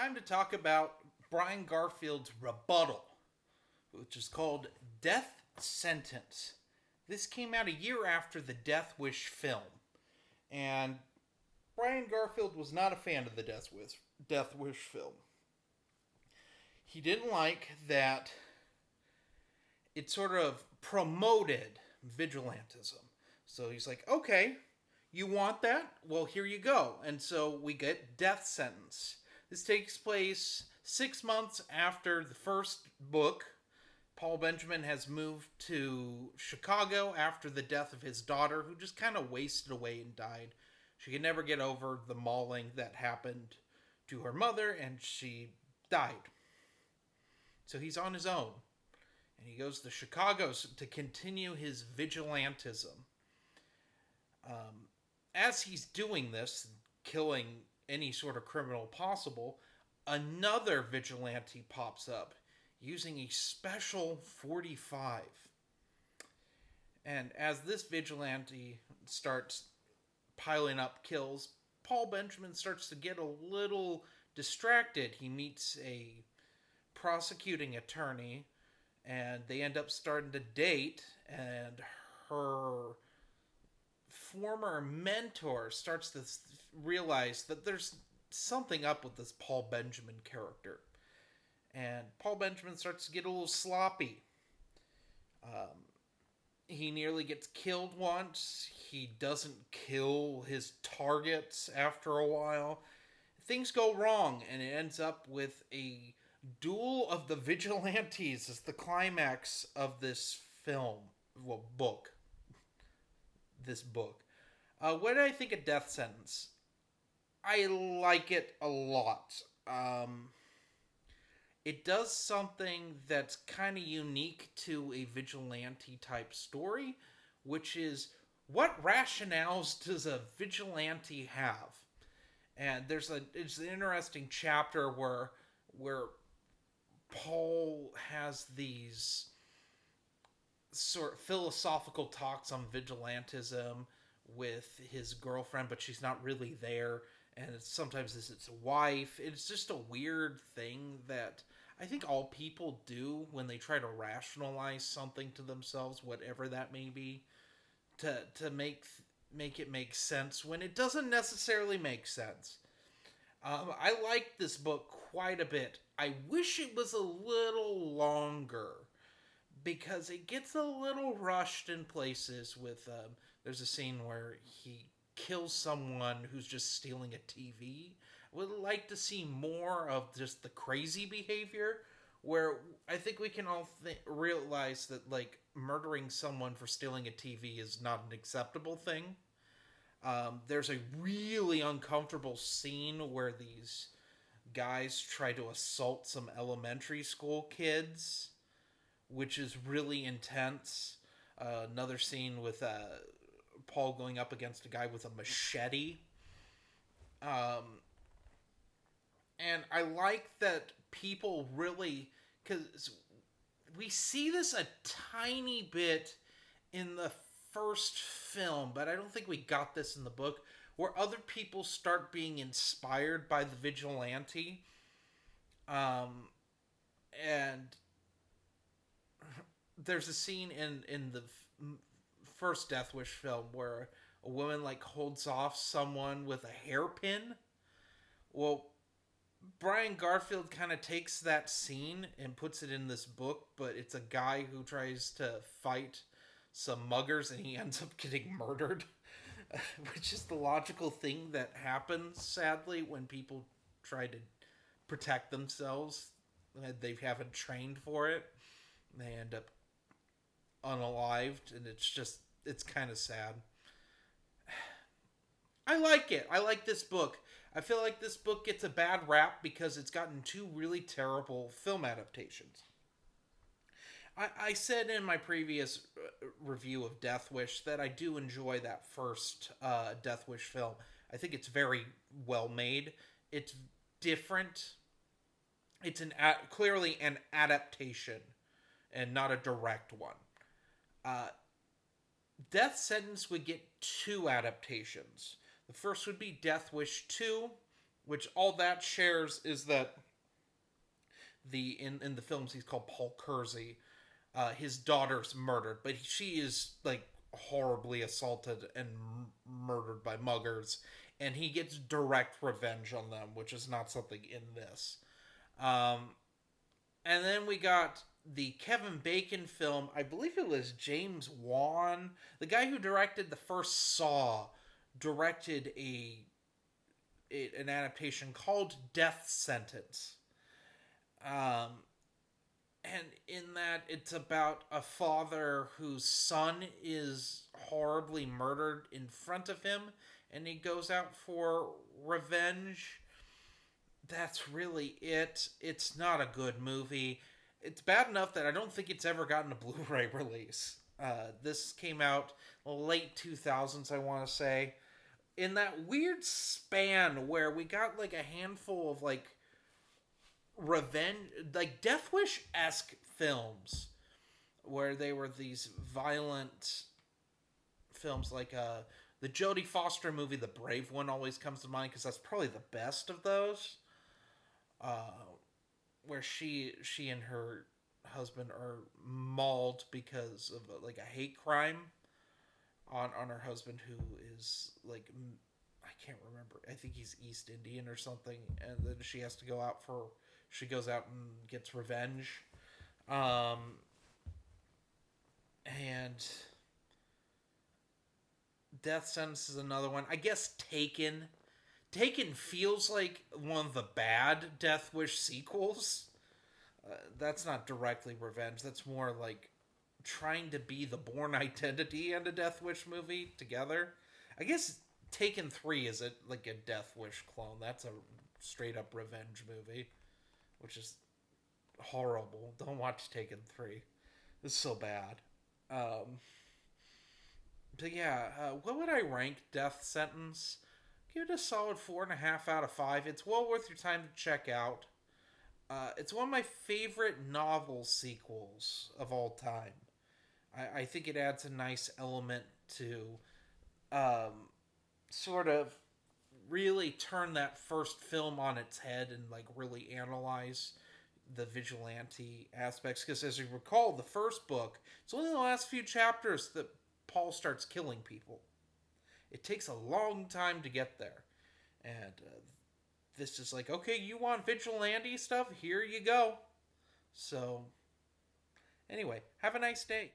time to talk about Brian Garfield's rebuttal, which is called Death Sentence. This came out a year after the Death Wish film, and Brian Garfield was not a fan of the Death Wish film. He didn't like that it sort of promoted vigilantism. So he's like, okay, you want that? Well, here you go. And so we get Death Sentence. This takes place 6 months after the first book. Paul Benjamin has moved to Chicago after the death of his daughter, who just kind of wasted away and died. She could never get over the mauling that happened to her mother, and she died. So he's on his own. And he goes to Chicago to continue his vigilantism. Um, as he's doing this, killing any sort of criminal possible, another vigilante pops up using a special 45. And as this vigilante starts piling up kills, Paul Benjamin starts to get a little distracted. He meets a prosecuting attorney and they end up starting to date, and her former mentor starts to realize that there's something up with this Paul Benjamin character. And Paul Benjamin starts to get a little sloppy. Um, he nearly gets killed once. He doesn't kill his targets after a while. Things go wrong, and it ends up with a duel of the vigilantes as the climax of this film. Well, book. This book. What did I think of Death Sentence? I like it a lot. It does something that's kind of unique to a vigilante type story, which is what rationales does a vigilante have? And it's an interesting chapter where Paul has these sort of philosophical talks on vigilantism with his girlfriend, but she's not really there. And sometimes it's a wife. It's just a weird thing that I think all people do when they try to rationalize something to themselves, whatever that may be, to make it make sense when it doesn't necessarily make sense. I like this book quite a bit. I wish it was a little longer because it gets a little rushed in places. With there's a scene where he kills someone who's just stealing a TV. Would like to see more of just the crazy behavior. Where I think we can all realize that like murdering someone for stealing a TV is not an acceptable thing. There's a really uncomfortable scene where these guys try to assault some elementary school kids, which is really intense. Another scene with Paul going up against a guy with a machete. Um, and I like that people really, because we see this a tiny bit in the first film, but I don't think we got this in the book, where other people start being inspired by the vigilante. Um, and there's a scene in the first Death Wish film where a woman like holds off someone with a hairpin. Well, Brian Garfield kind of takes that scene and puts it in this book, but it's a guy who tries to fight some muggers and he ends up getting murdered, which is the logical thing that happens, sadly, when people try to protect themselves. They haven't trained for it. They end up unalived, and it's kind of sad. I like it. I like this book. I feel like this book gets a bad rap because it's gotten two really terrible film adaptations. I said in my previous review of Death Wish that I do enjoy that first Death Wish film. I think it's very well made. It's different. It's clearly an adaptation and not a direct one. Uh, Death Sentence would get two adaptations. The first would be Death Wish 2, which all that shares is that in the films he's called Paul Kersey. His daughter's murdered, but she is like horribly assaulted and murdered by muggers, and he gets direct revenge on them, which is not something in this. Um, and then we got the Kevin Bacon film. I believe it was James Wan, the guy who directed the first Saw, directed an adaptation called Death Sentence. Um, and in that, it's about a father whose son is horribly murdered in front of him, and he goes out for revenge. That's really it. It's not a good movie. It's bad enough that I don't think it's ever gotten a Blu-ray release. This came out late 2000s, I want to say. In that weird span where we got like a handful of like revenge, like Death Wish esque films, where they were these violent films, like the Jodie Foster movie, The Brave One, always comes to mind because that's probably the best of those. Uh, where she and her husband are mauled because of like a hate crime on her husband, who is like, I can't remember. I think he's East Indian or something, and then she goes out and gets revenge. Um, and Death Sentence is another one. I guess Taken. Taken feels like one of the bad Death Wish sequels. That's not directly revenge. That's more like trying to be the Bourne Identity and a Death Wish movie together. I guess Taken 3 is like a Death Wish clone. That's a straight up revenge movie, which is horrible. Don't watch Taken 3. It's so bad. Um, but yeah, what would I rank Death Sentence? Give it a solid 4.5 out of 5. It's well worth your time to check out. It's one of my favorite novel sequels of all time. I think it adds a nice element to um, sort of really turn that first film on its head and like really analyze the vigilante aspects. Because as you recall, the first book, it's only the last few chapters that Paul starts killing people. It takes a long time to get there. And this is like, okay, you want vigilante stuff? Here you go. So, anyway, have a nice day.